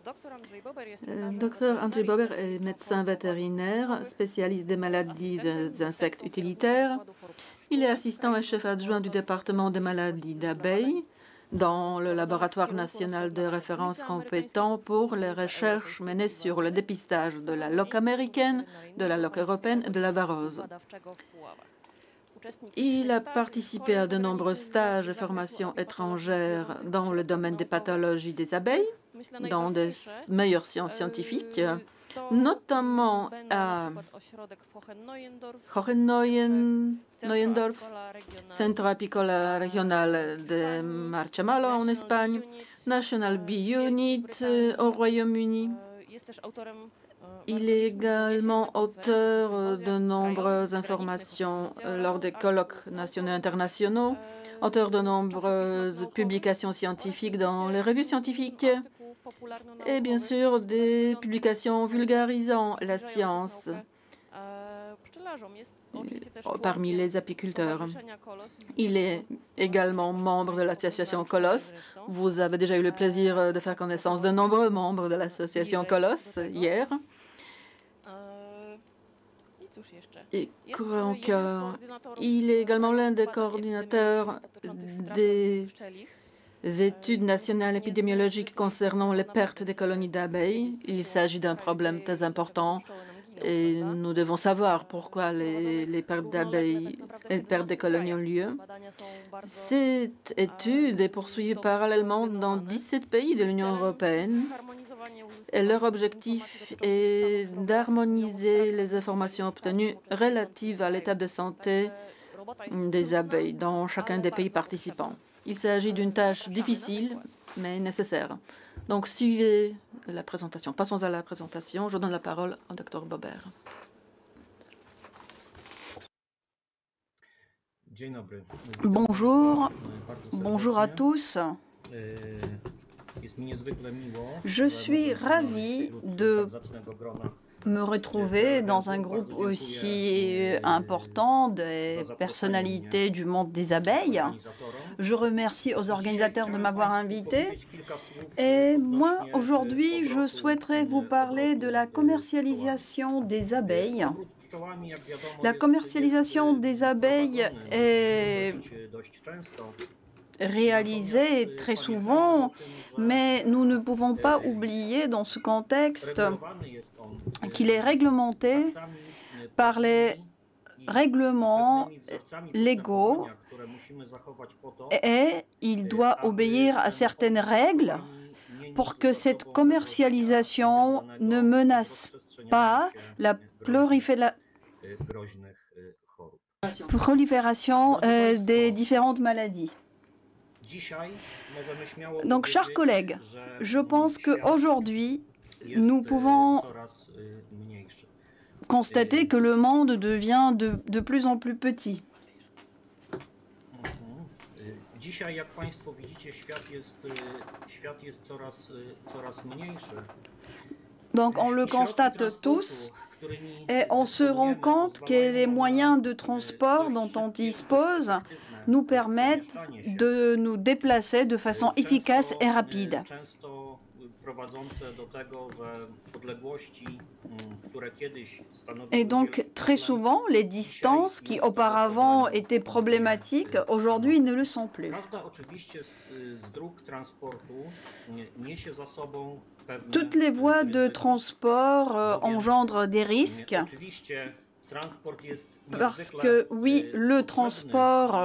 Dr Andrzej Bober est médecin vétérinaire, spécialiste des maladies des insectes utilitaires. Il est assistant et chef adjoint du département des maladies d'abeilles dans le laboratoire national de référence compétent pour les recherches menées sur le dépistage de la loque américaine, de la loque européenne et de la varose. Il a participé à de nombreux stages et formations étrangères dans le domaine des pathologies des abeilles, dans des meilleures sciences scientifiques, notamment à Hohennoyendorf, Centro Apicola Regional de Marchamalo en Espagne, National Bee Unit au Royaume-Uni. Il est également auteur de nombreuses informations lors des colloques nationaux et internationaux, auteur de nombreuses publications scientifiques dans les revues scientifiques et bien sûr des publications vulgarisant la science parmi les apiculteurs. Il est également membre de l'association Colosse. Vous avez déjà eu le plaisir de faire connaissance de nombreux membres de l'association Colosse hier. Et donc, il est également l'un des coordinateurs des études nationales épidémiologiques concernant les pertes des colonies d'abeilles. Il s'agit d'un problème très important et nous devons savoir pourquoi les pertes d'abeilles et les pertes des colonies ont lieu. Cette étude est poursuivie parallèlement dans 17 pays de l'Union européenne. Et leur objectif est d'harmoniser les informations obtenues relatives à l'état de santé des abeilles dans chacun des pays participants. Il s'agit d'une tâche difficile, mais nécessaire. Donc, suivez la présentation. Passons à la présentation. Je donne la parole au Dr Bober. Bonjour, bonjour à tous. Je suis ravie de me retrouver dans un groupe aussi important des personnalités du monde des abeilles. Je remercie aux organisateurs de m'avoir invité. Et moi, aujourd'hui, je souhaiterais vous parler de la commercialisation des abeilles. La commercialisation des abeilles est réalisée très souvent, mais nous ne pouvons pas oublier dans ce contexte qu'il est réglementé par les règlements légaux et il doit obéir à certaines règles pour que cette commercialisation ne menace pas la prolifération des différentes maladies. Donc, chers collègues, je pense qu'aujourd'hui, nous pouvons constater que le monde devient de plus en plus petit. Donc, on le constate tous et on se rend compte que les moyens de transport dont on dispose nous permettent de nous déplacer de façon efficace et rapide. Et donc, très souvent, les distances qui auparavant étaient problématiques, aujourd'hui ne le sont plus. Toutes les voies de transport engendrent des risques. Parce que oui, le transport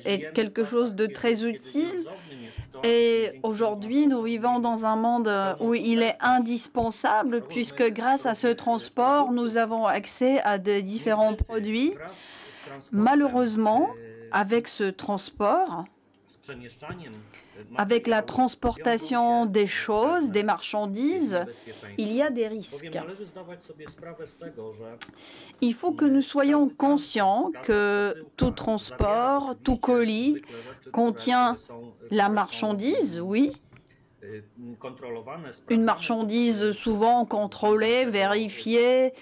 est quelque chose de très utile et aujourd'hui nous vivons dans un monde où il est indispensable puisque grâce à ce transport nous avons accès à de différents produits. Malheureusement, avec ce transport, avec la transportation des choses, des marchandises, il y a des risques. Il faut que nous soyons conscients que tout transport, tout colis contient la marchandise, oui. Une marchandise souvent contrôlée, vérifiée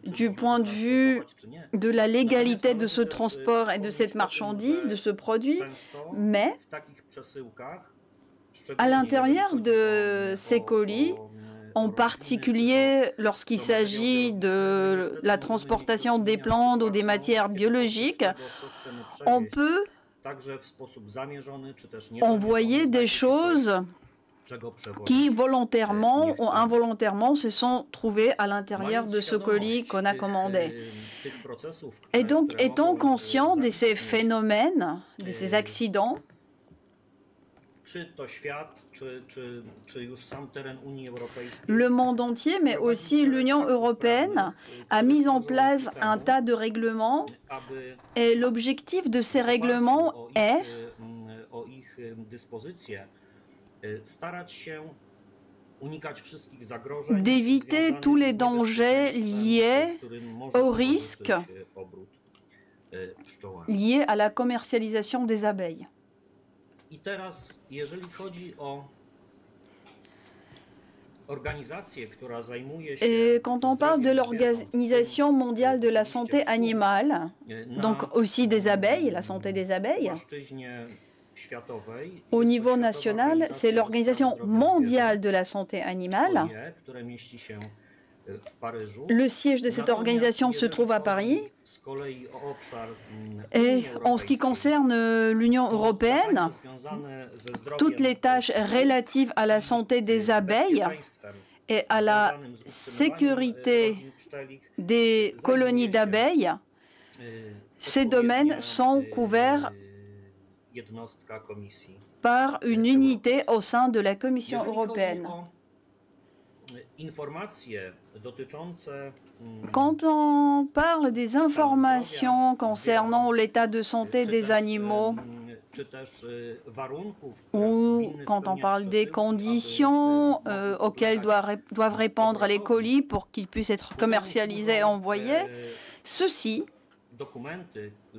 du point de vue de la légalité de ce transport et de cette marchandise, de ce produit, mais À l'intérieur de ces colis, en particulier lorsqu'il s'agit de la transportation des plantes ou des matières biologiques, on peut envoyer des choses qui, volontairement ou involontairement, se sont trouvées à l'intérieur de ce colis qu'on a commandé. Et donc, étant conscient de ces phénomènes, de ces accidents, le monde entier, mais aussi l'Union européenne, a mis en place un tas de règlements et l'objectif de ces règlements est d'éviter tous les dangers liés au risque liés à la commercialisation des abeilles. Et quand on parle de l'Organisation mondiale de la santé animale, donc aussi des abeilles, la santé des abeilles, au niveau national, c'est l'Organisation mondiale de la santé animale. Le siège de cette organisation se trouve à Paris. Et en ce qui concerne l'Union européenne, toutes les tâches relatives à la santé des abeilles et à la sécurité des colonies d'abeilles, ces domaines sont couverts par une unité au sein de la Commission européenne. Quand on parle des informations concernant l'état de santé des animaux, ou quand on parle des conditions auxquelles doivent répondre les colis pour qu'ils puissent être commercialisés et envoyés, ceci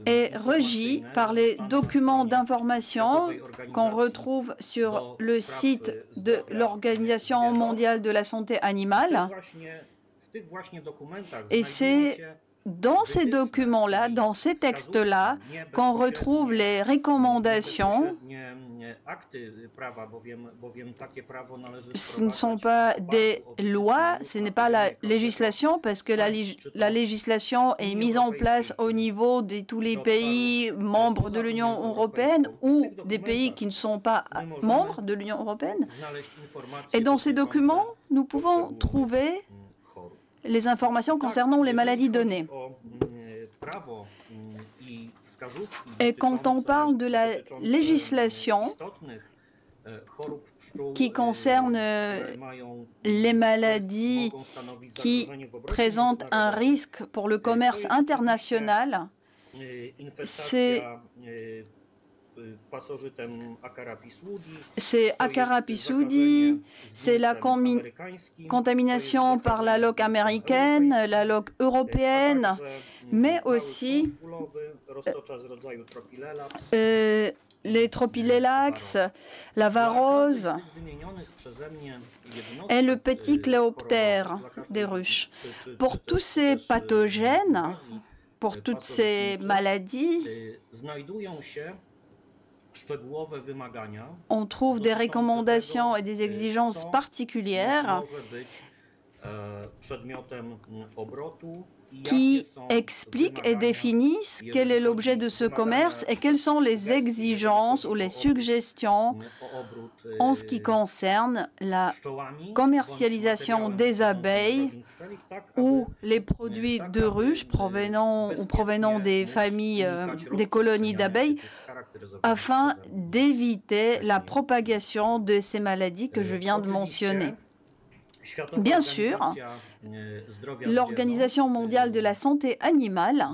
est régi par les documents d'information qu'on retrouve sur le site de l'Organisation mondiale de la santé animale. Et c'est dans ces documents-là, dans ces textes-là, qu'on retrouve les recommandations. Ce ne sont pas des lois, ce n'est pas la législation, parce que la législation est mise en place au niveau de tous les pays membres de l'Union européenne ou des pays qui ne sont pas membres de l'Union européenne. Et dans ces documents, nous pouvons trouver les informations concernant les maladies données. Et quand on parle de la législation qui concerne les maladies qui présentent un risque pour le commerce international, c'est Acarapisuidi, c'est la contamination par la loque américaine, la loque européenne, mais aussi les tropilelax, la varose et le petit cléoptère des ruches. Pour tous ces pathogènes, pour toutes ces maladies, on trouve des recommandations et des exigences particulières qui expliquent et définissent quel est l'objet de ce commerce et quelles sont les exigences ou les suggestions en ce qui concerne la commercialisation des abeilles ou les produits de ruches provenant des familles, des colonies d'abeilles, afin d'éviter la propagation de ces maladies que je viens de mentionner. Bien sûr, l'Organisation mondiale de la santé animale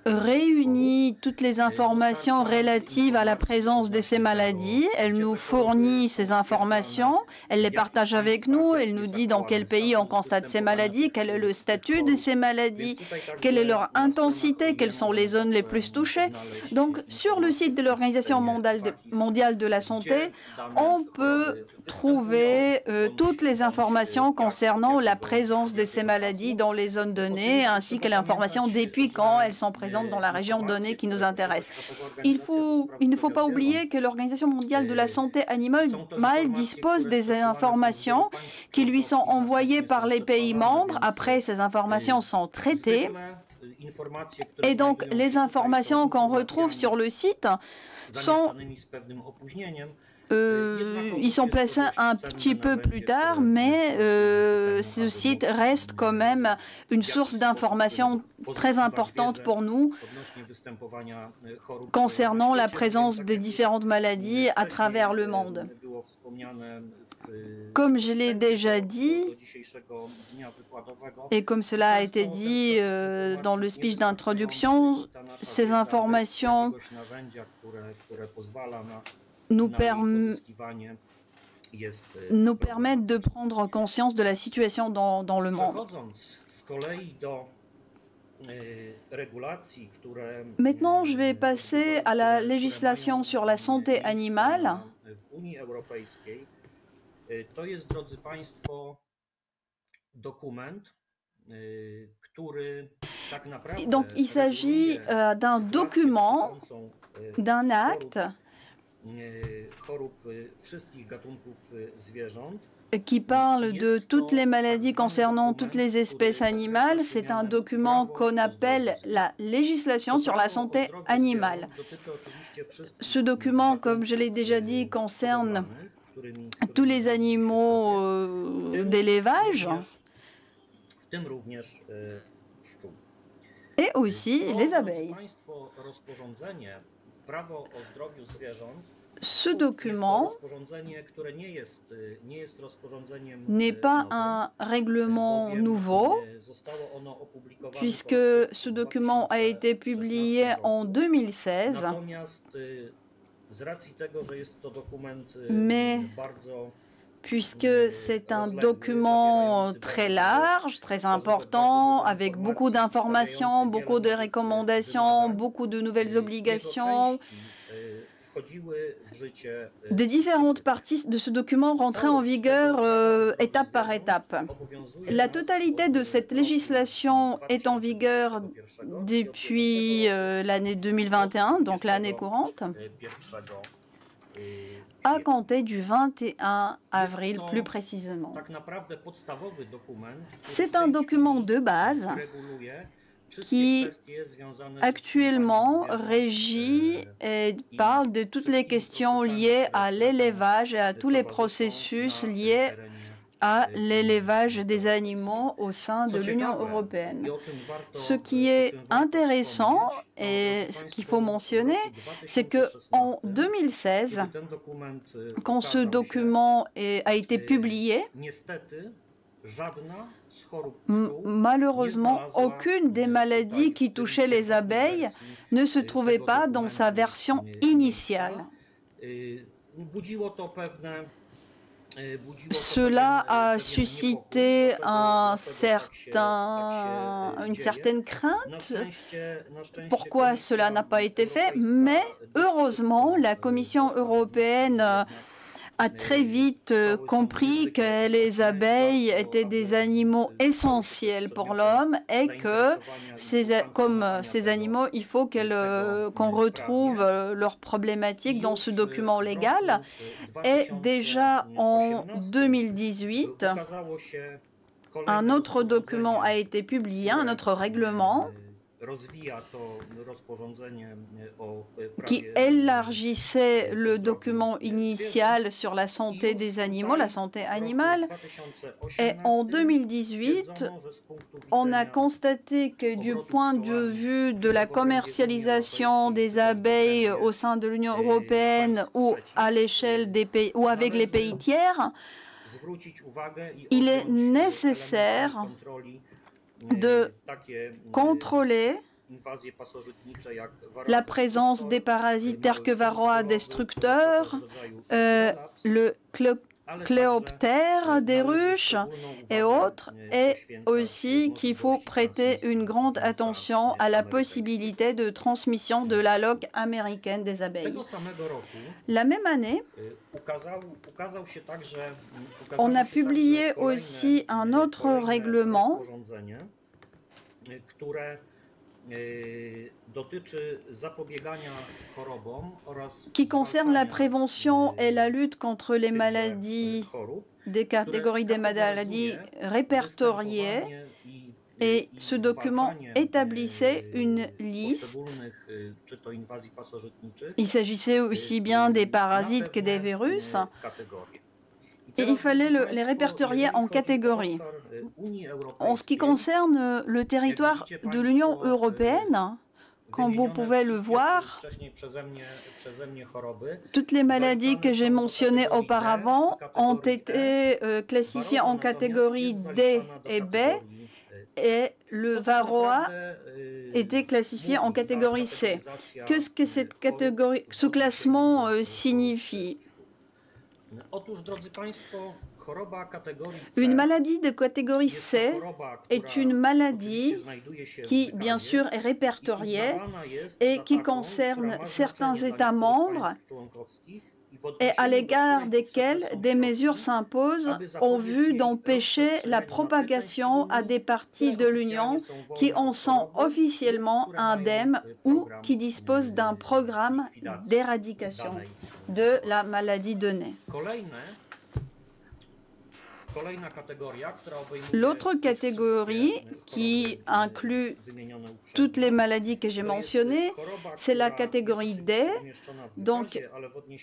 réunit toutes les informations relatives à la présence de ces maladies. Elle nous fournit ces informations, elle les partage avec nous, elle nous dit dans quel pays on constate ces maladies, quel est le statut de ces maladies, quelle est leur intensité, quelles sont les zones les plus touchées. Donc, sur le site de l'Organisation mondiale de la santé, on peut trouver toutes les informations concernant la présence de ces maladies dans les zones données. donnée, ainsi que l'information depuis quand elles sont présentes dans la région donnée qui nous intéresse. Il ne faut pas oublier que l'Organisation mondiale de la santé animale dispose des informations qui lui sont envoyées par les pays membres. Après, ces informations sont traitées. Et donc, les informations qu'on retrouve sur le site sont ils sont placés un petit peu plus tard, mais ce site reste quand même une source d'information très importante pour nous concernant la présence des différentes maladies à travers le monde. Comme je l'ai déjà dit, et comme cela a été dit dans le speech d'introduction, ces informations nous permettent de prendre conscience de la situation dans le monde. Maintenant, je vais passer à la législation sur la santé animale. Donc, il s'agit d'un document, d'un acte qui parle de toutes les maladies concernant toutes les espèces animales. C'est un document qu'on appelle la législation sur la santé animale. Ce document, comme je l'ai déjà dit, concerne tous les animaux d'élevage et aussi les abeilles. Ce document n'est pas un règlement nouveau, puisque ce document a été publié en 2016, mais puisque c'est un document très large, très important, avec beaucoup d'informations, beaucoup de recommandations, beaucoup de nouvelles obligations, des différentes parties de ce document rentraient en vigueur étape par étape. La totalité de cette législation est en vigueur depuis l'année 2021, donc l'année courante, à compter du 21 avril plus précisément. C'est un document de base qui actuellement régit et parle de toutes les questions liées à l'élevage et à tous les processus liés à l'élevage des animaux au sein de l'Union européenne. Ce qui est intéressant et ce qu'il faut mentionner, c'est qu'en 2016, quand ce document a été publié, malheureusement, aucune des maladies qui touchaient les abeilles ne se trouvait pas dans sa version initiale. Cela a suscité une certaine crainte. Pourquoi cela n'a pas été fait? Mais heureusement, la Commission européenne a très vite compris que les abeilles étaient des animaux essentiels pour l'homme et que, comme ces animaux, il faut qu'on retrouve leurs problématiques dans ce document légal. Et déjà en 2018, un autre document a été publié, un autre règlement, qui élargissait le document initial sur la santé des animaux, la santé animale. Et en 2018, on a constaté que du point de vue de la commercialisation des abeilles au sein de l'Union européenne ou à l'échelle des pays ou avec les pays tiers, il est nécessaire de contrôler la présence des parasites tels que varroa destructeurs, le cléoptère des ruches et autres, et aussi qu'il faut prêter une grande attention à la possibilité de transmission de la loque américaine des abeilles. La même année, on a publié aussi un autre règlement qui concerne la prévention et la lutte contre les maladies, des catégories des maladies répertoriées. Et ce document établissait une liste. Il s'agissait aussi bien des parasites que des virus. Et il fallait les répertorier en catégories. En ce qui concerne le territoire de l'Union européenne, comme vous pouvez le voir, toutes les maladies que j'ai mentionnées auparavant ont été classifiées en catégories D et B, et le varroa était classifié en catégorie C. Qu'est-ce que ce classement signifie? Une maladie de catégorie C est une maladie qui, bien sûr, est répertoriée et qui concerne certains États membres et à l'égard desquels des mesures s'imposent en vue d'empêcher la propagation à des parties de l'Union qui en sont officiellement indemnes ou qui disposent d'un programme d'éradication de la maladie donnée. L'autre catégorie qui inclut toutes les maladies que j'ai mentionnées, c'est la catégorie D. Donc,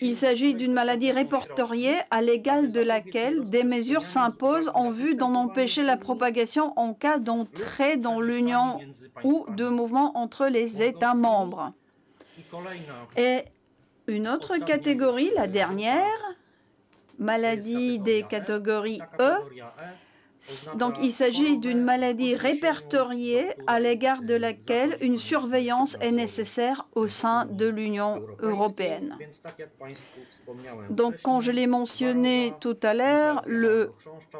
il s'agit d'une maladie répertoriée à l'égard de laquelle des mesures s'imposent en vue d'en empêcher la propagation en cas d'entrée dans l'Union ou de mouvement entre les États membres. Et une autre catégorie, la dernière, maladie des catégories E. Donc, il s'agit d'une maladie répertoriée à l'égard de laquelle une surveillance est nécessaire au sein de l'Union européenne. Donc, comme je l'ai mentionné tout à l'heure, le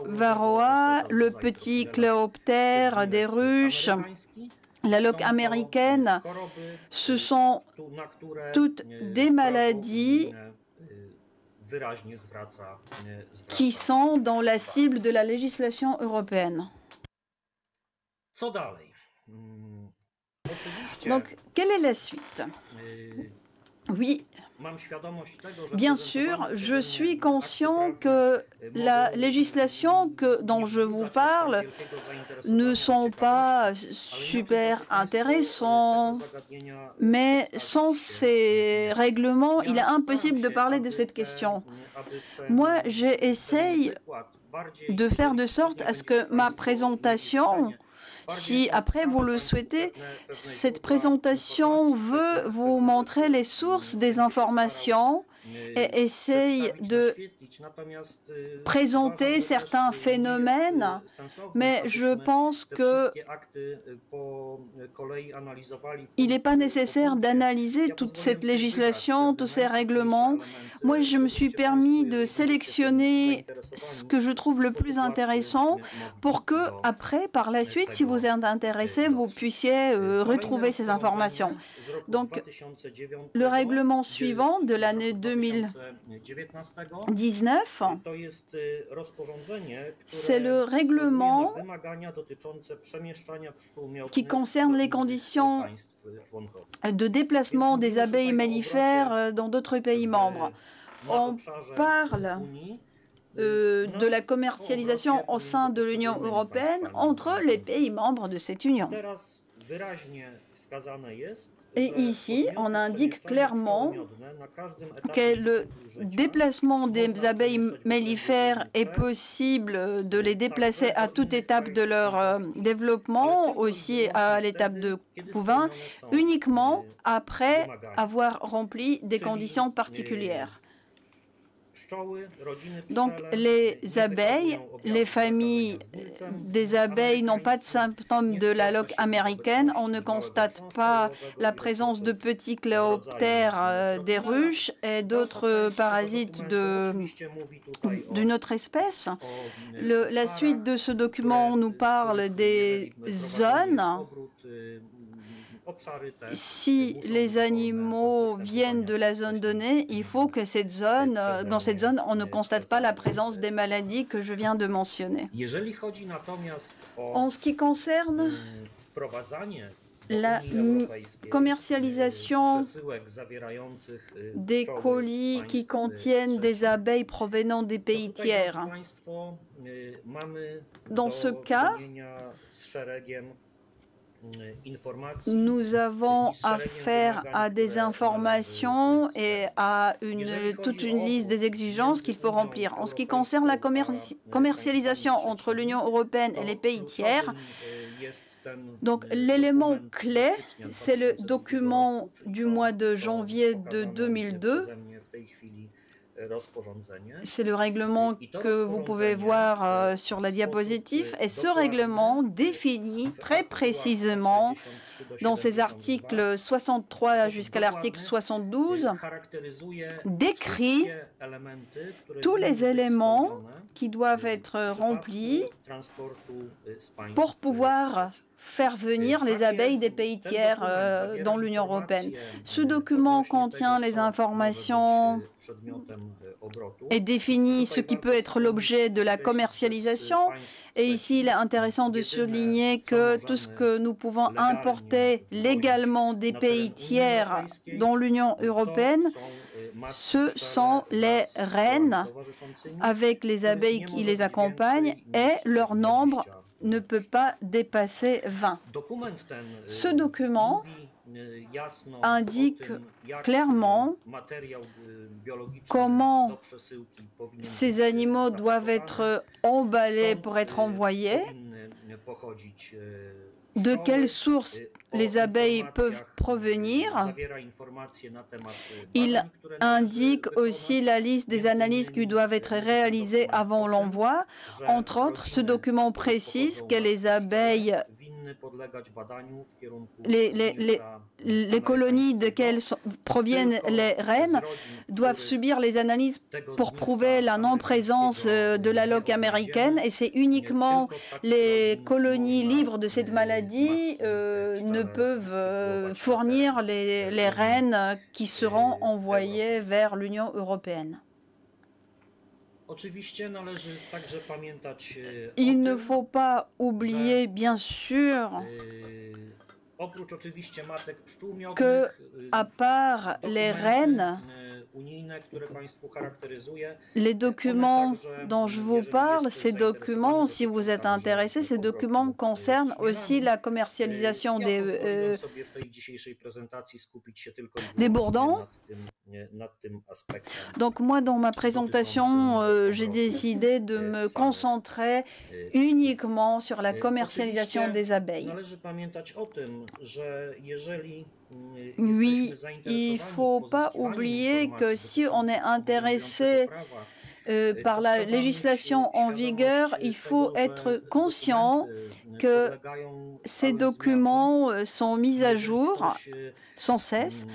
varroa, le petit coléoptère des ruches, la loque américaine, ce sont toutes des maladies qui sont dans la cible de la législation européenne. Donc, quelle est la suite? Oui, bien sûr, je suis conscient que la législation dont je vous parle ne sont pas super intéressants, mais sans ces règlements, il est impossible de parler de cette question. Moi, j'essaye de faire de sorte à ce que ma présentation, si après vous le souhaitez, cette présentation veut vous montrer les sources des informations et essaye de présenter certains phénomènes, mais je pense qu'il n'est pas nécessaire d'analyser toute cette législation, tous ces règlements. Moi, je me suis permis de sélectionner ce que je trouve le plus intéressant pour que, après, par la suite, si vous êtes intéressé, vous puissiez retrouver ces informations. Donc, le règlement suivant de l'année 2019, c'est le règlement qui concerne les conditions de déplacement des abeilles mellifères dans d'autres pays membres. On parle de la commercialisation au sein de l'Union européenne entre les pays membres de cette union. Et ici, on indique clairement que le déplacement des abeilles mellifères est possible de les déplacer à toute étape de leur développement, aussi à l'étape de couvain, uniquement après avoir rempli des conditions particulières. Donc, les abeilles, les familles des abeilles n'ont pas de symptômes de la loque américaine. On ne constate pas la présence de petits coléoptères des ruches et d'autres parasites d'une autre espèce. La suite de ce document nous parle des zones. Si les animaux viennent de la zone donnée, il faut que dans cette zone, on ne constate pas la présence des maladies que je viens de mentionner. En ce qui concerne La commercialisation des colis qui contiennent des abeilles provenant des pays tiers. Dans ce cas, nous avons affaire à des informations et à toute une liste des exigences qu'il faut remplir. En ce qui concerne la commercialisation entre l'Union européenne et les pays tiers, donc l'élément clé, c'est le document du mois de janvier de 2002. C'est le règlement que vous pouvez voir sur la diapositive. Et ce règlement définit très précisément, dans ses articles 63 jusqu'à l'article 72, décrit tous les éléments qui doivent être remplis pour pouvoir faire venir les abeilles des pays tiers dans l'Union européenne. Ce document contient les informations et définit ce qui peut être l'objet de la commercialisation. Et ici, il est intéressant de souligner que tout ce que nous pouvons importer légalement des pays tiers dans l'Union européenne, ce sont les reines avec les abeilles qui les accompagnent et leur nombre ne peut pas dépasser 20. Ce document indique clairement comment ces animaux doivent être emballés pour être envoyés, de quelles sources les abeilles peuvent provenir. Il indique aussi la liste des analyses qui doivent être réalisées avant l'envoi. Entre autres, ce document précise que les abeilles, les colonies desquelles proviennent les reines doivent subir les analyses pour prouver la non-présence de la loque américaine, et c'est uniquement les colonies libres de cette maladie ne peuvent fournir les reines qui seront envoyées vers l'Union européenne. Il ne faut pas oublier, bien sûr, que, à part les reines, les documents dont je vous parle, ces documents, si vous êtes intéressés, ces documents concernent aussi la commercialisation des bourdons. Donc moi, dans ma présentation, j'ai décidé de me concentrer uniquement sur la commercialisation des abeilles. Oui, il ne faut pas oublier que si on est intéressé par la législation en vigueur, il faut être conscient que ces documents sont mis à jour sans cesse.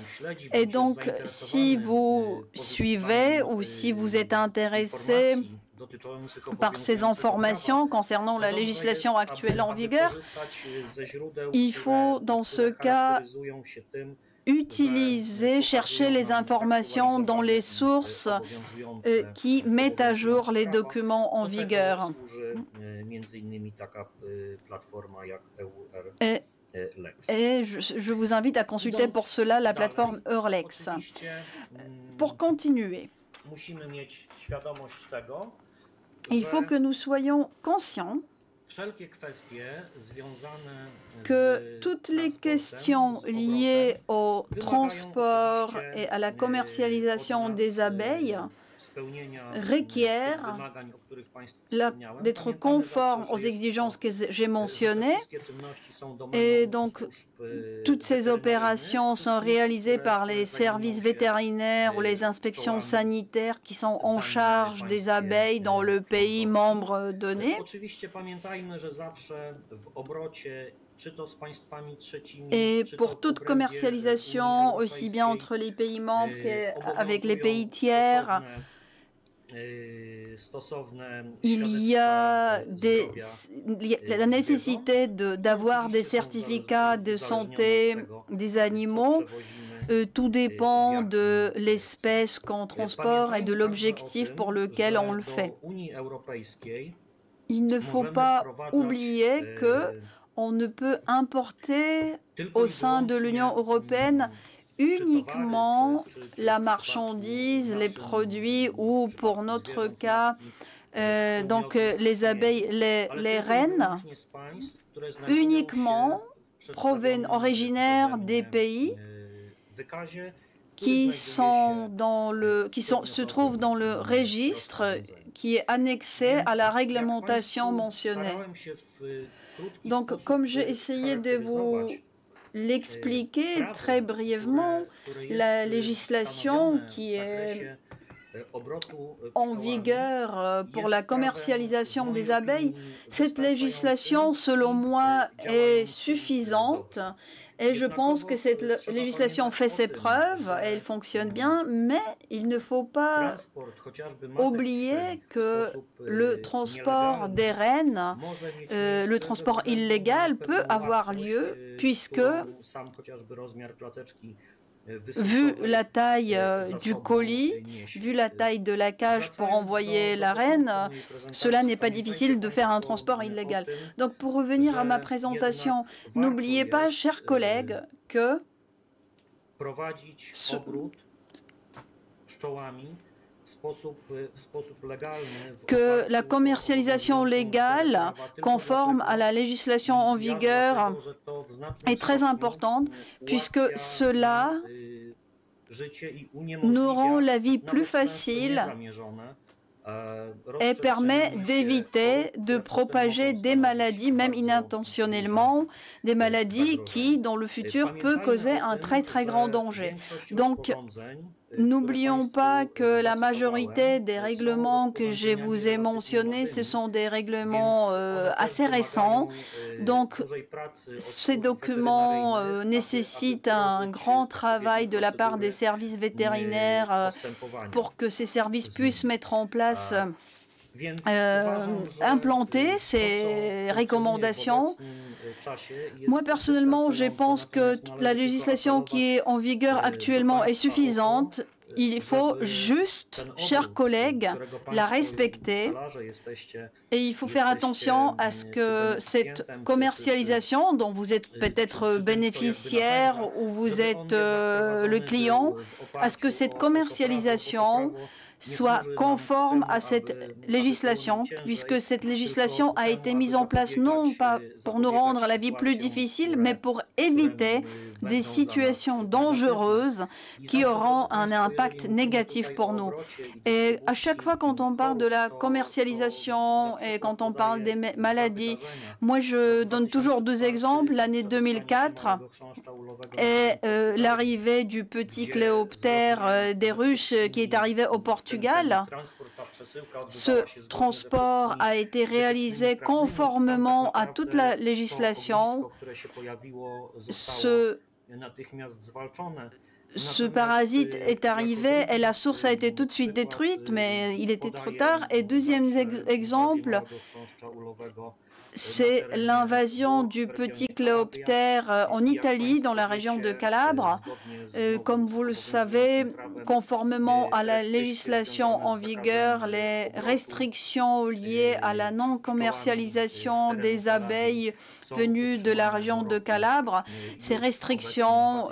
Et donc, si vous suivez ou si vous êtes intéressé par ces informations concernant la législation actuelle en vigueur, il faut dans ce cas utiliser, chercher les informations dans les sources qui mettent à jour les documents en vigueur. Et je vous invite à consulter pour cela la plateforme Eurlex. Pour continuer, il faut que nous soyons conscients que toutes les questions liées au transport et à la commercialisation des abeilles requièrent d'être conformes aux exigences que j'ai mentionnées, et donc toutes ces opérations sont réalisées par les services vétérinaires ou les inspections sanitaires qui sont en charge des abeilles dans le pays membre donné. Et pour toute commercialisation, aussi bien entre les pays membres qu'avec les pays tiers, il y a la nécessité d'avoir des certificats de santé des animaux. Tout dépend de l'espèce qu'on transporte et de l'objectif pour lequel on le fait. Il ne faut pas oublier que on ne peut importer au sein de l'Union européenne uniquement la marchandise, les produits ou, pour notre cas, donc les abeilles, les reines, uniquement originaires des pays qui se trouvent dans le registre qui est annexé à la réglementation mentionnée. Donc, comme j'ai essayé de vous l'expliquer très brièvement, la législation qui est en vigueur pour la commercialisation des abeilles, cette législation, selon moi, est suffisante. Et je pense que cette législation fait ses preuves, et elle fonctionne bien, mais il ne faut pas oublier que le transport des reines, le transport illégal peut avoir lieu puisque, vu la taille du colis, vu la taille de la cage pour envoyer la reine, cela n'est pas difficile de faire un transport illégal. Donc, pour revenir à ma présentation, n'oubliez pas, chers collègues, que la commercialisation légale, conforme à la législation en vigueur, est très importante, puisque cela nous rend la vie plus facile et permet d'éviter de propager des maladies, même inintentionnellement, des maladies qui, dans le futur, peuvent causer un très grand danger. Donc, n'oublions pas que la majorité des règlements que je vous ai mentionnés, ce sont des règlements assez récents. Donc, ces documents nécessitent un grand travail de la part des services vétérinaires pour que ces services puissent mettre en place, implanter ces recommandations. Moi, personnellement, je pense que la législation qui est en vigueur actuellement est suffisante. Il faut juste, chers collègues, la respecter et il faut faire attention à ce que cette commercialisation dont vous êtes peut-être bénéficiaire ou vous êtes le client, à ce que cette commercialisation soit conforme à cette législation, puisque cette législation a été mise en place non pas pour nous rendre la vie plus difficile, mais pour éviter des situations dangereuses qui auront un impact négatif pour nous. Et à chaque fois quand on parle de la commercialisation et quand on parle des maladies, moi je donne toujours deux exemples. L'année 2004 et l'arrivée du petit coléoptère des ruches qui est arrivé au Portugal. Ce transport a été réalisé conformément à toute la législation. Ce parasite est arrivé et la source a été tout de suite détruite, mais il était trop tard. Et deuxième exemple, c'est l'invasion du petit coléoptère en Italie, dans la région de Calabre. Comme vous le savez, conformément à la législation en vigueur, les restrictions liées à la non-commercialisation des abeilles venues de la région de Calabre, ces restrictions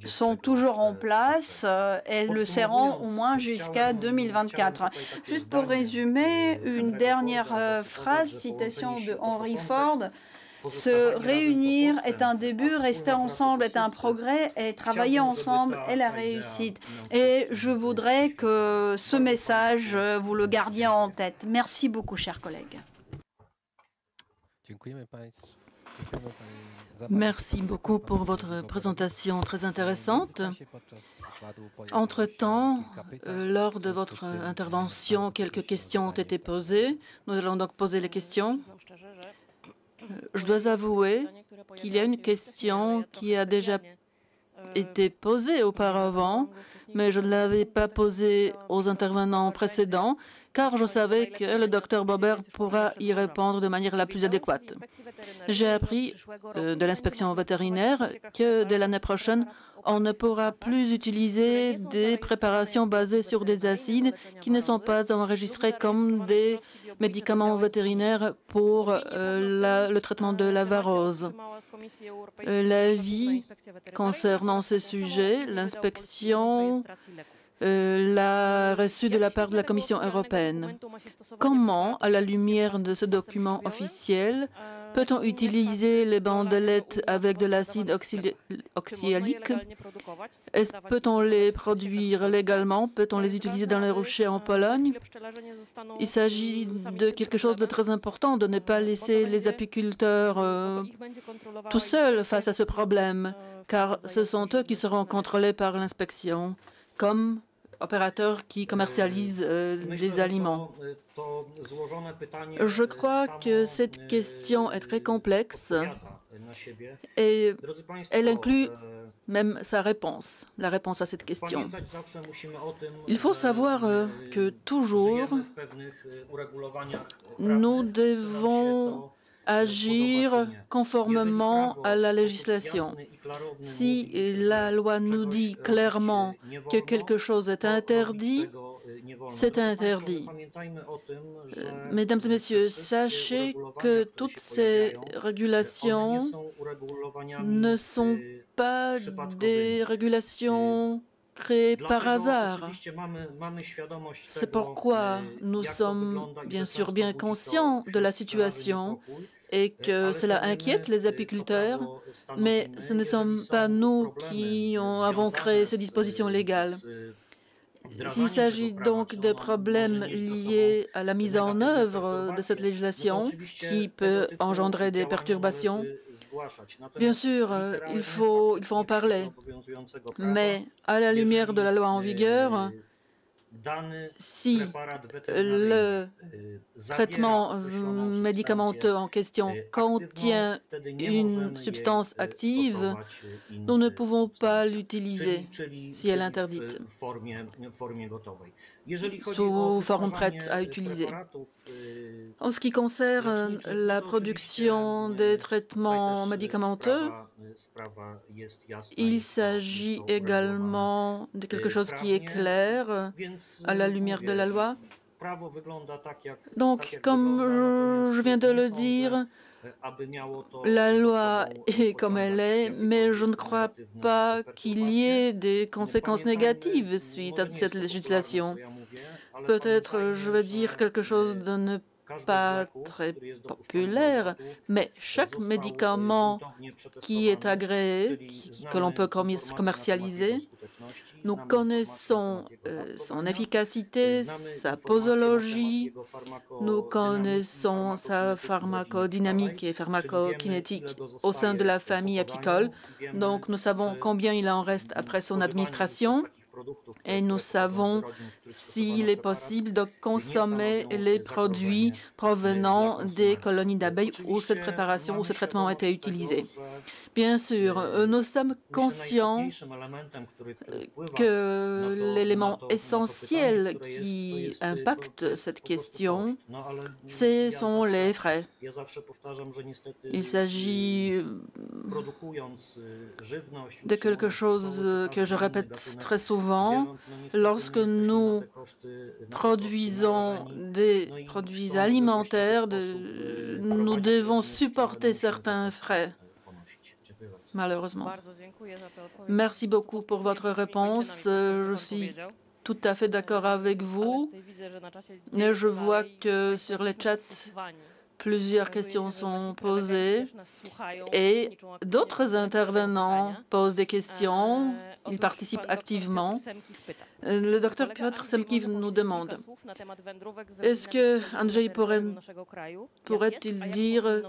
sont toujours en place et le seront au moins jusqu'à 2024. Juste pour résumer, une dernière phrase, citation de Henry Ford. Se réunir est un début, rester ensemble est un progrès et travailler ensemble est la réussite. Et je voudrais que ce message, vous le gardiez en tête. Merci beaucoup, chers collègues. Merci beaucoup pour votre présentation très intéressante. Entre-temps, lors de votre intervention, quelques questions ont été posées. Nous allons donc poser les questions. Je dois avouer qu'il y a une question qui a déjà été posée auparavant, mais je ne l'avais pas posée aux intervenants précédents. car je savais que le docteur Bober pourra y répondre de manière la plus adéquate. J'ai appris de l'inspection vétérinaire que dès l'année prochaine, on ne pourra plus utiliser des préparations basées sur des acides qui ne sont pas enregistrés comme des médicaments vétérinaires pour le traitement de la varose. L'avis concernant ce sujet, l'inspection l'a reçu de la part de la Commission européenne. Comment, à la lumière de ce document officiel, peut-on utiliser les bandelettes avec de l'acide oxyalique? Peut-on les produire légalement? Peut-on les utiliser dans les ruchers en Pologne? Il s'agit de quelque chose de très important, de ne pas laisser les apiculteurs tout seuls face à ce problème, car ce sont eux qui seront contrôlés par l'inspection, comme opérateurs qui commercialisent des aliments. Je crois que cette question est très complexe et elle inclut même sa réponse, la réponse à cette question. Il faut savoir que toujours, nous devons agir conformément à la législation. Si la loi nous dit clairement que quelque chose est interdit, c'est interdit. Mesdames et messieurs, sachez que toutes ces régulations ne sont pas des régulations créées par hasard. C'est pourquoi nous sommes bien sûr bien conscients de la situation et que cela inquiète les apiculteurs, mais ce ne sommes pas nous qui avons créé ces dispositions légales. S'il s'agit donc de problèmes liés à la mise en œuvre de cette législation qui peut engendrer des perturbations, bien sûr, il faut en parler. Mais à la lumière de la loi en vigueur, si le traitement médicamenteux en question contient une substance active, nous ne pouvons pas l'utiliser si elle est interdite sous forme prête à utiliser. En ce qui concerne la production des traitements médicamenteux, il s'agit également de quelque chose qui est clair à la lumière de la loi. Donc, comme je viens de le dire, la loi est comme elle est, mais je ne crois pas qu'il y ait des conséquences négatives suite à cette législation. Peut-être je vais dire quelque chose de ne pas très populaire, mais chaque médicament qui est agréé, que l'on peut commercialiser, nous connaissons son efficacité, sa posologie, nous connaissons sa pharmacodynamique et pharmacokinétique au sein de la famille apicole. Donc, nous savons combien il en reste après son administration. Et nous savons s'il est possible de consommer les produits provenant des colonies d'abeilles où cette préparation ou ce traitement a été utilisé. Bien sûr, nous sommes conscients que l'élément essentiel qui impacte cette question, ce sont les frais. Il s'agit de quelque chose que je répète très souvent. Lorsque nous produisons des produits alimentaires, nous devons supporter certains frais. Malheureusement. Merci beaucoup pour votre réponse. Je suis tout à fait d'accord avec vous. Je vois que sur le chat, plusieurs questions sont posées et d'autres intervenants posent des questions. Ils participent activement. Le docteur Piotr Semkiw nous demande, est-ce que Andrzej pourrait-il dire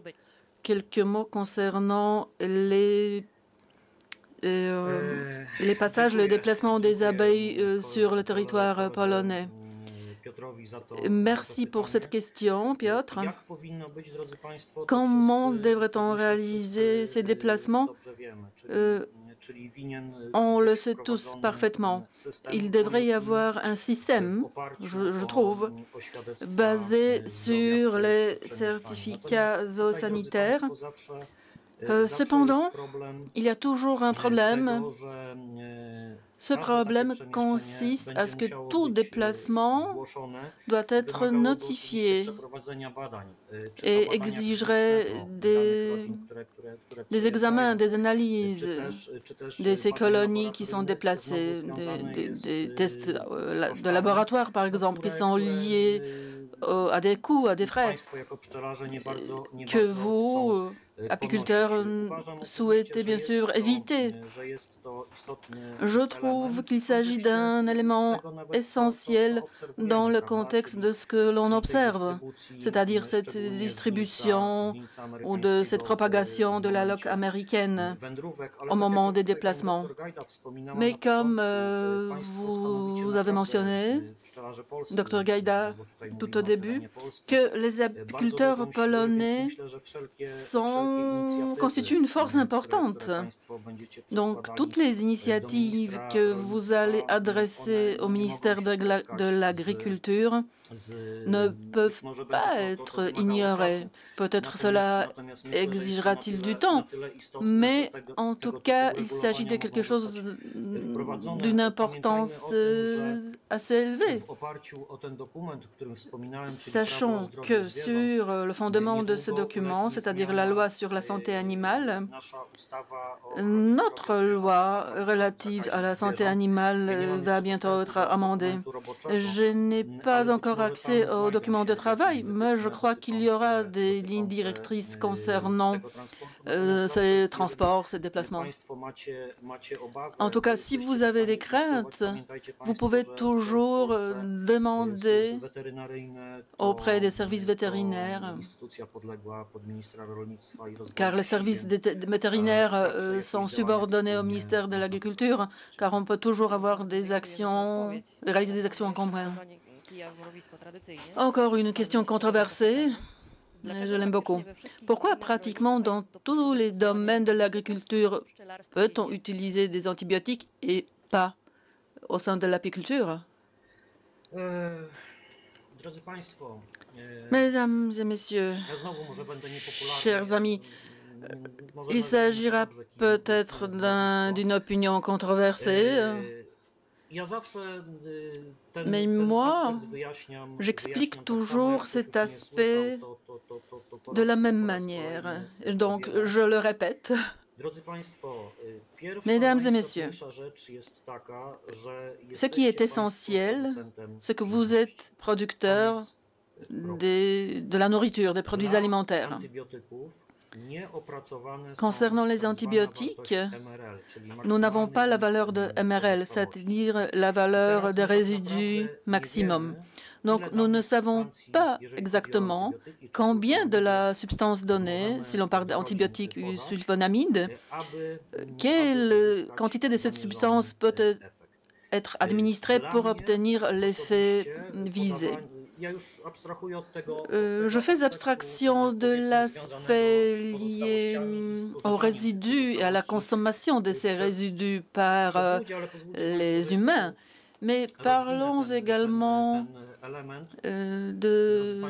quelques mots concernant les passages, le déplacement des abeilles sur le territoire polonais? Merci pour cette question, Piotr. Comment devrait-on réaliser ces déplacements? On le sait tous parfaitement. Il devrait y avoir un système, je trouve, basé sur les certificats zoosanitaires. Cependant, il y a toujours un problème. Ce problème consiste à ce que tout déplacement doit être notifié et exigerait des examens, des analyses de ces colonies qui sont déplacées, des tests de laboratoire, par exemple, qui sont liés à des coûts, à des frais que vous, apiculteurs, souhaitez bien sûr éviter. Je trouve qu'il s'agit d'un élément essentiel dans le contexte de ce que l'on observe, c'est-à-dire cette distribution ou de cette propagation de la loque américaine au moment des déplacements. Mais comme vous avez mentionné, Dr Gajda, tout au début, que les apiculteurs polonais constituent une force importante. Donc, toutes les initiatives que vous allez adresser au ministère de l'Agriculture ne peuvent pas être ignorées. Peut-être cela exigera-t-il du temps, mais en tout cas, il s'agit de quelque chose d'une importance assez élevée. Sachons que sur le fondement de ce document, c'est-à-dire la loi sur la santé animale, notre loi relative à la santé animale va bientôt être amendée. Je n'ai pas encore accès aux documents de travail, mais je crois qu'il y aura des lignes directrices concernant ces transports, ces déplacements. En tout cas, si vous avez des craintes, vous pouvez toujours demander auprès des services vétérinaires, car les services vétérinaires sont subordonnés au ministère de l'Agriculture, car on peut toujours avoir des actions, réaliser des actions en commun. Encore une question controversée, je l'aime beaucoup. Pourquoi pratiquement dans tous les domaines de l'agriculture peut-on utiliser des antibiotiques et pas au sein de l'apiculture? Mesdames et messieurs, chers amis, il s'agira peut-être d'une opinion controversée, mais moi, j'explique toujours cet aspect de la même manière. Donc, je le répète. Mesdames et messieurs, ce qui est essentiel, c'est que vous êtes producteurs de la nourriture, des produits alimentaires. Concernant les antibiotiques, nous n'avons pas la valeur de MRL, c'est-à-dire la valeur des résidus maximum. Donc, nous ne savons pas exactement combien de la substance donnée, si l'on parle d'antibiotiques ou sulfonamide, quelle quantité de cette substance peut être administrée pour obtenir l'effet visé. Je fais abstraction de l'aspect lié aux résidus et à la consommation de ces résidus par les humains, mais parlons également de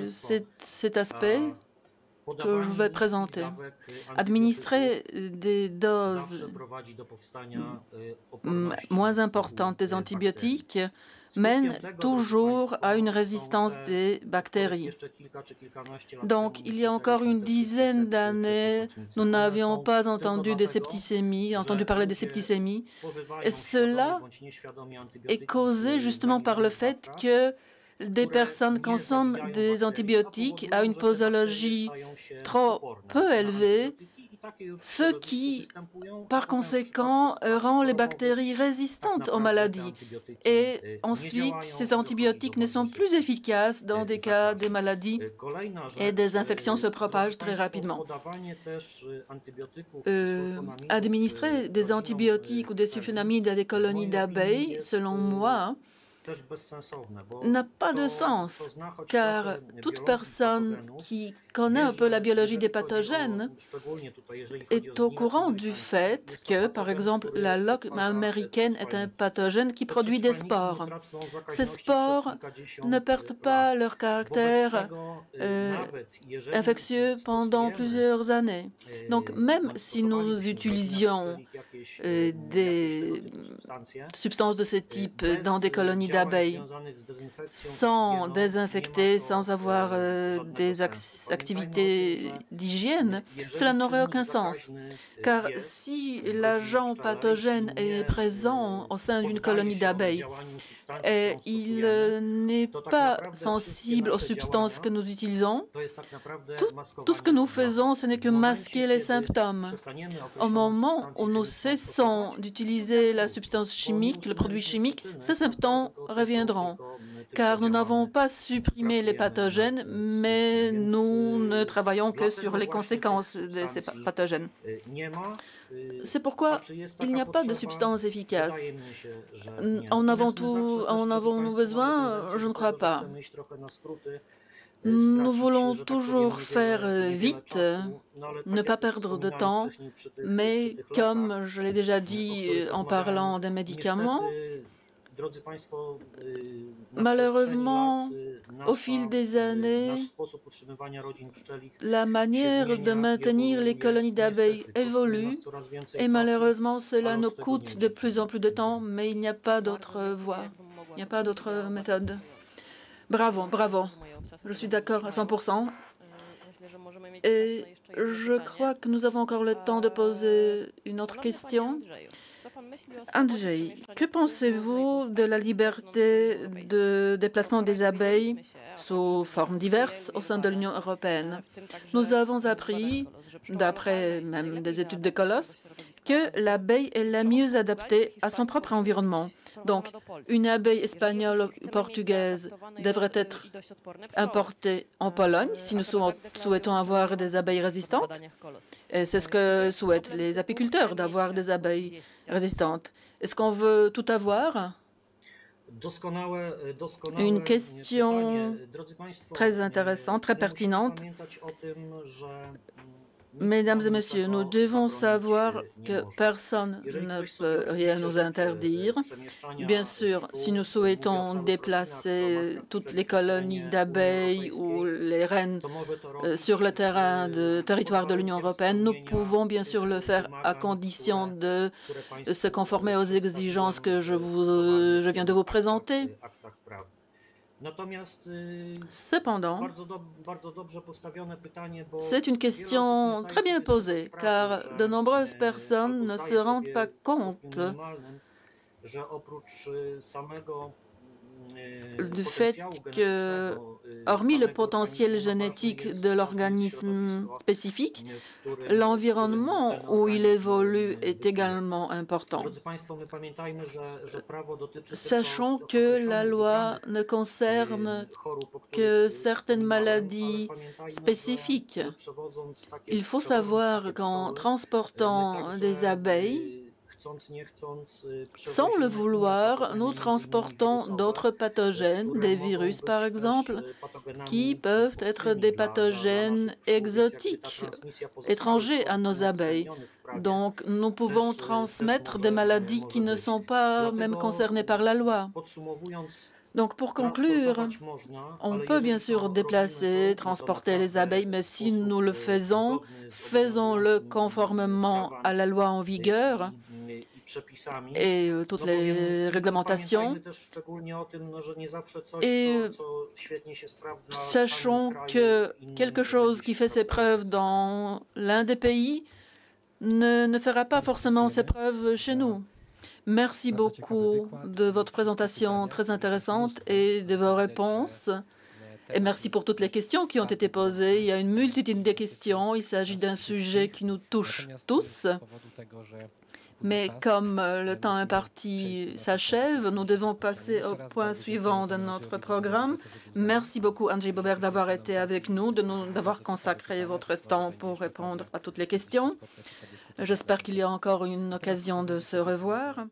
cet aspect que je vais présenter. Administrer des doses moins importantes des antibiotiques mène toujours à une résistance des bactéries. Donc, il y a encore une dizaine d'années, nous n'avions pas entendu parler des septicémies, et cela est causé justement par le fait que des personnes consomment des antibiotiques à une posologie trop peu élevée, ce qui, par conséquent, rend les bactéries résistantes aux maladies. Et ensuite, ces antibiotiques ne sont plus efficaces dans des cas de maladies et des infections se propagent très rapidement. Administrer des antibiotiques ou des sulfonamides à des colonies d'abeilles, selon moi, n'a pas de sens, car toute personne qui connaît un peu la biologie des pathogènes est au courant du fait que, par exemple, la loque américaine est un pathogène qui produit des spores. Ces spores ne perdent pas leur caractère infectieux pendant plusieurs années. Donc, même si nous utilisions des substances de ce type dans des colonies d'abeilles, sans désinfecter, sans avoir des activités d'hygiène, cela n'aurait aucun sens. Car si l'agent pathogène est présent au sein d'une colonie d'abeilles et il n'est pas sensible aux substances que nous utilisons, tout ce que nous faisons, ce n'est que masquer les symptômes. Au moment où nous cessons d'utiliser la substance chimique, le produit chimique, ces symptômes reviendront, car nous n'avons pas supprimé les pathogènes, mais nous ne travaillons que sur les conséquences de ces pathogènes. C'est pourquoi il n'y a pas de substance efficace. En avons-nous besoin? Je ne crois pas. Nous voulons toujours faire vite, ne pas perdre de temps, mais comme je l'ai déjà dit en parlant des médicaments, malheureusement, au fil des années, la manière de maintenir les colonies d'abeilles évolue et malheureusement, cela nous coûte de plus en plus de temps, mais il n'y a pas d'autre voie, il n'y a pas d'autre méthode. Bravo, bravo. Je suis d'accord à 100%. Et je crois que nous avons encore le temps de poser une autre question. Andrzej, que pensez-vous de la liberté de déplacement des abeilles sous formes diverses au sein de l'Union européenne? Nous avons appris, d'après même des études de Colosse, que l'abeille est la mieux adaptée à son propre environnement. Donc, une abeille espagnole ou portugaise devrait être importée en Pologne si nous souhaitons avoir des abeilles résistantes. Et c'est ce que souhaitent les apiculteurs, d'avoir des abeilles résistantes. Est-ce qu'on veut tout avoir? Une question très intéressante, très pertinente. Mesdames et messieurs, nous devons savoir que personne ne peut rien nous interdire. Bien sûr, si nous souhaitons déplacer toutes les colonies d'abeilles ou les reines sur le territoire de l'Union européenne, nous pouvons bien sûr le faire à condition de se conformer aux exigences que je viens de vous présenter. Cependant, c'est une question très bien posée, car de nombreuses personnes ne se rendent pas compte du fait que, hormis le potentiel génétique de l'organisme spécifique, l'environnement où il évolue est également important. Sachons que la loi ne concerne que certaines maladies spécifiques. Il faut savoir qu'en transportant des abeilles, sans le vouloir, nous transportons d'autres pathogènes, des virus par exemple, qui peuvent être des pathogènes exotiques, étrangers à nos abeilles. Donc, nous pouvons transmettre des maladies qui ne sont pas même concernées par la loi. Donc, pour conclure, on peut bien sûr déplacer, transporter les abeilles, mais si nous le faisons, faisons-le conformément à la loi en vigueur et toutes les réglementations. Et sachons que quelque chose qui fait ses preuves dans l'un des pays ne fera pas forcément ses preuves chez nous. Merci beaucoup de votre présentation très intéressante et de vos réponses. Et merci pour toutes les questions qui ont été posées. Il y a une multitude de questions. Il s'agit d'un sujet qui nous touche tous. Mais comme le temps imparti s'achève, nous devons passer au point suivant de notre programme. Merci beaucoup, Andrzej Bober, d'avoir été avec nous, d'avoir consacré votre temps pour répondre à toutes les questions. J'espère qu'il y a encore une occasion de se revoir.